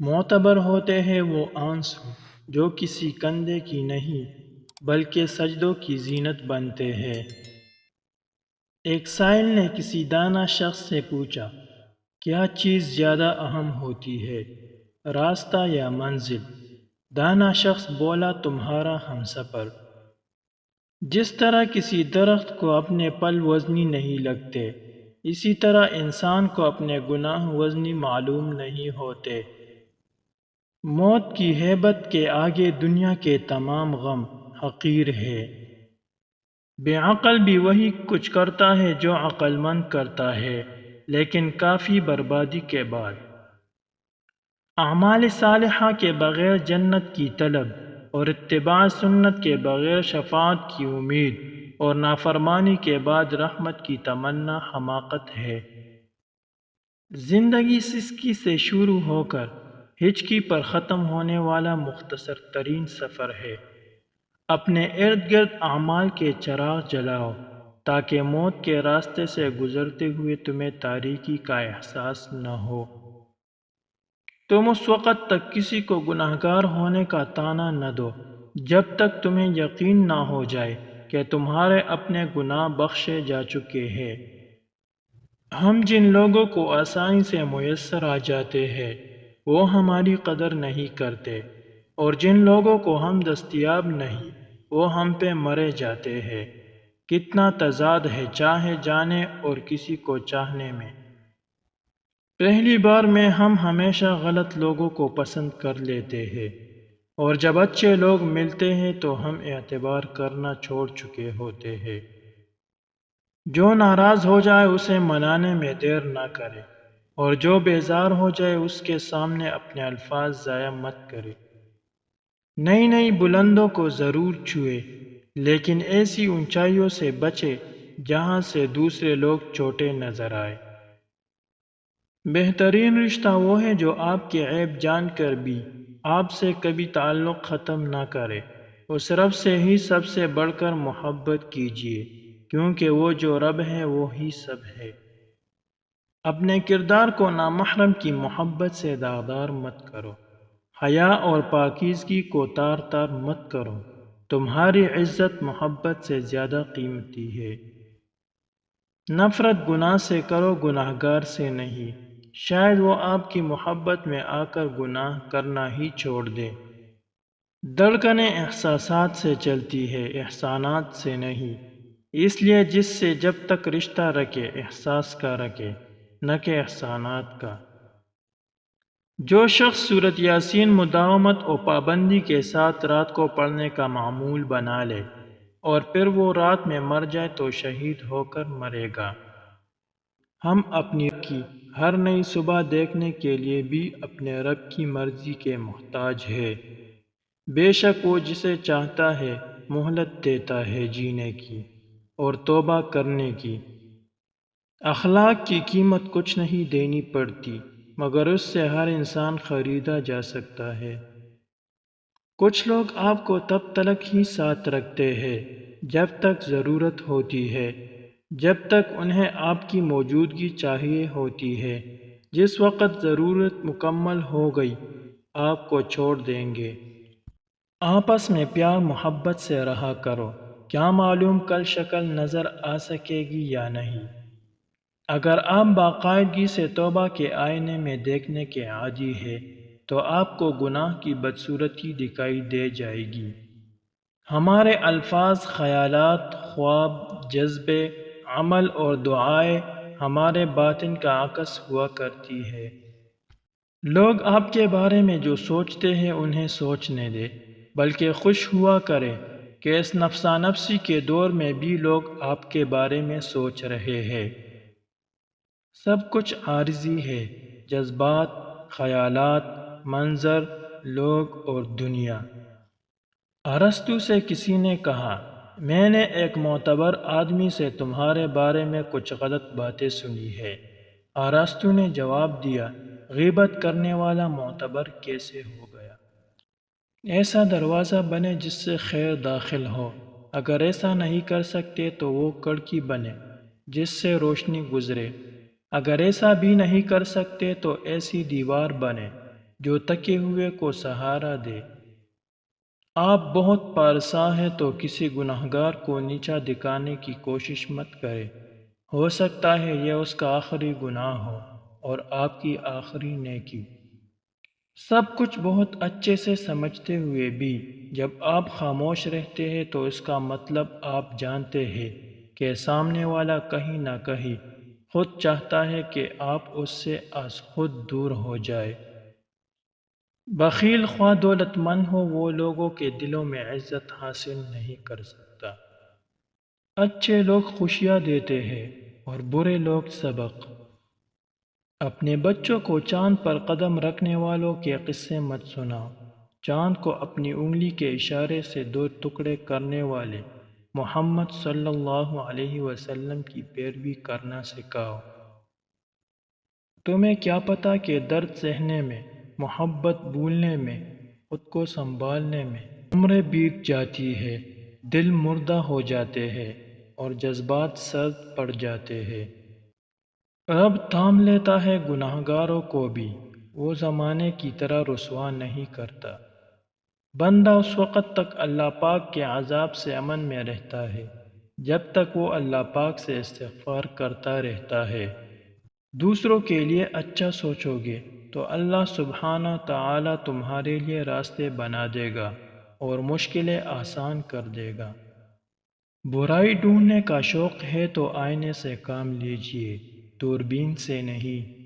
معتبر ہوتے ہیں وہ آنسو جو کسی کندھے کی نہیں بلکہ سجدوں کی زینت بنتے ہیں۔ ایک سائل نے کسی دانا شخص سے پوچھا، کیا چیز زیادہ اہم ہوتی ہے، راستہ یا منزل؟ دانا شخص بولا، تمہارا ہمسفر۔ جس طرح کسی درخت کو اپنے پل وزنی نہیں لگتے، اسی طرح انسان کو اپنے گناہ وزنی معلوم نہیں ہوتے۔ موت کی ہیبت کے آگے دنیا کے تمام غم حقیر ہے۔ بے عقل بھی وہی کچھ کرتا ہے جو عقل مند کرتا ہے، لیکن کافی بربادی کے بعد۔ اعمال صالحہ کے بغیر جنت کی طلب اور اتباع سنت کے بغیر شفاعت کی امید اور نافرمانی کے بعد رحمت کی تمنا حماقت ہے۔ زندگی سسکی سے شروع ہو کر ہچکی پر ختم ہونے والا مختصر ترین سفر ہے۔ اپنے ارد گرد اعمال کے چراغ جلاؤ تاکہ موت کے راستے سے گزرتے ہوئے تمہیں تاریکی کا احساس نہ ہو۔ تم اس وقت تک کسی کو گناہگار ہونے کا طعنہ نہ دو جب تک تمہیں یقین نہ ہو جائے کہ تمہارے اپنے گناہ بخشے جا چکے ہیں۔ ہم جن لوگوں کو آسانی سے میسر آ جاتے ہیں وہ ہماری قدر نہیں کرتے، اور جن لوگوں کو ہم دستیاب نہیں وہ ہم پہ مرے جاتے ہیں۔ کتنا تضاد ہے چاہے جانے اور کسی کو چاہنے میں۔ پہلی بار میں ہم ہمیشہ غلط لوگوں کو پسند کر لیتے ہیں، اور جب اچھے لوگ ملتے ہیں تو ہم اعتبار کرنا چھوڑ چکے ہوتے ہیں۔ جو ناراض ہو جائے اسے منانے میں دیر نہ کرے، اور جو بیزار ہو جائے اس کے سامنے اپنے الفاظ ضائع مت کرے۔ نئی نئی بلندوں کو ضرور چھوئے، لیکن ایسی اونچائیوں سے بچے جہاں سے دوسرے لوگ چھوٹے نظر آئے۔ بہترین رشتہ وہ ہے جو آپ کے عیب جان کر بھی آپ سے کبھی تعلق ختم نہ کرے۔ اس رب سے ہی سب سے بڑھ کر محبت کیجیے، کیونکہ وہ جو رب ہے وہی سب ہے۔ اپنے کردار کو نامحرم کی محبت سے داغدار مت کرو۔ حیا اور پاکیزگی کو تار تار مت کرو۔ تمہاری عزت محبت سے زیادہ قیمتی ہے۔ نفرت گناہ سے کرو، گناہگار سے نہیں، شاید وہ آپ کی محبت میں آ کر گناہ کرنا ہی چھوڑ دے۔ دھڑکنیں احساسات سے چلتی ہے، احسانات سے نہیں، اس لیے جس سے جب تک رشتہ رکھے احساس کا رکھے، نہ کہ احسانات کا۔ جو شخص سورۃ یاسین مداومت و پابندی کے ساتھ رات کو پڑھنے کا معمول بنا لے اور پھر وہ رات میں مر جائے تو شہید ہو کر مرے گا۔ ہم اپنی کی ہر نئی صبح دیکھنے کے لیے بھی اپنے رب کی مرضی کے محتاج ہے۔ بے شک وہ جسے چاہتا ہے مہلت دیتا ہے جینے کی اور توبہ کرنے کی۔ اخلاق کی قیمت کچھ نہیں دینی پڑتی، مگر اس سے ہر انسان خریدا جا سکتا ہے۔ کچھ لوگ آپ کو تب تلک ہی ساتھ رکھتے ہیں جب تک ضرورت ہوتی ہے، جب تک انہیں آپ کی موجودگی چاہیے ہوتی ہے۔ جس وقت ضرورت مکمل ہو گئی آپ کو چھوڑ دیں گے۔ آپس میں پیار محبت سے رہا کرو، کیا معلوم کل شکل نظر آ سکے گی یا نہیں۔ اگر آپ باقاعدگی سے توبہ کے آئینے میں دیکھنے کے عادی ہیں تو آپ کو گناہ کی بدصورتی دکھائی دے جائے گی۔ ہمارے الفاظ، خیالات، خواب، جذبے، عمل اور دعائیں ہمارے باطن کا عکس ہوا کرتی ہے۔ لوگ آپ کے بارے میں جو سوچتے ہیں انہیں سوچنے دیں، بلکہ خوش ہوا کریں کہ اس نفسا نفسی کے دور میں بھی لوگ آپ کے بارے میں سوچ رہے ہیں۔ سب کچھ عارضی ہے، جذبات، خیالات، منظر، لوگ اور دنیا۔ ارسطو سے کسی نے کہا، میں نے ایک معتبر آدمی سے تمہارے بارے میں کچھ غلط باتیں سنی ہے۔ ارسطو نے جواب دیا، غیبت کرنے والا معتبر کیسے ہو گیا؟ ایسا دروازہ بنے جس سے خیر داخل ہو، اگر ایسا نہیں کر سکتے تو وہ کھڑکی بنے جس سے روشنی گزرے، اگر ایسا بھی نہیں کر سکتے تو ایسی دیوار بنے جو تکے ہوئے کو سہارا دے۔ آپ بہت پارسا ہیں تو کسی گناہگار کو نیچا دکھانے کی کوشش مت کرے، ہو سکتا ہے یہ اس کا آخری گناہ ہو اور آپ کی آخری نیکی۔ سب کچھ بہت اچھے سے سمجھتے ہوئے بھی جب آپ خاموش رہتے ہیں تو اس کا مطلب آپ جانتے ہیں کہ سامنے والا کہیں نہ کہیں خود چاہتا ہے کہ آپ اس سے از خود دور ہو جائے۔ بخیل خواہ دولت مند ہو وہ لوگوں کے دلوں میں عزت حاصل نہیں کر سکتا۔ اچھے لوگ خوشیاں دیتے ہیں اور برے لوگ سبق۔ اپنے بچوں کو چاند پر قدم رکھنے والوں کے قصے مت سناؤ۔ چاند کو اپنی انگلی کے اشارے سے دو ٹکڑے کرنے والے محمد صلی اللہ علیہ وسلم کی پیروی کرنا سکھاؤ۔ تمہیں کیا پتا کہ درد سہنے میں، محبت بھولنے میں، خود کو سنبھالنے میں عمریں بیت جاتی ہے، دل مردہ ہو جاتے ہیں اور جذبات سرد پڑ جاتے ہیں۔ رب تھام لیتا ہے گناہگاروں کو بھی، وہ زمانے کی طرح رسوا نہیں کرتا۔ بندہ اس وقت تک اللہ پاک کے عذاب سے امن میں رہتا ہے جب تک وہ اللہ پاک سے استغفار کرتا رہتا ہے۔ دوسروں کے لیے اچھا سوچو گے تو اللہ سبحانہ تعالی تمہارے لیے راستے بنا دے گا اور مشکلیں آسان کر دے گا۔ برائی ڈھونڈنے کا شوق ہے تو آئینے سے کام لیجیے، دوربین سے نہیں۔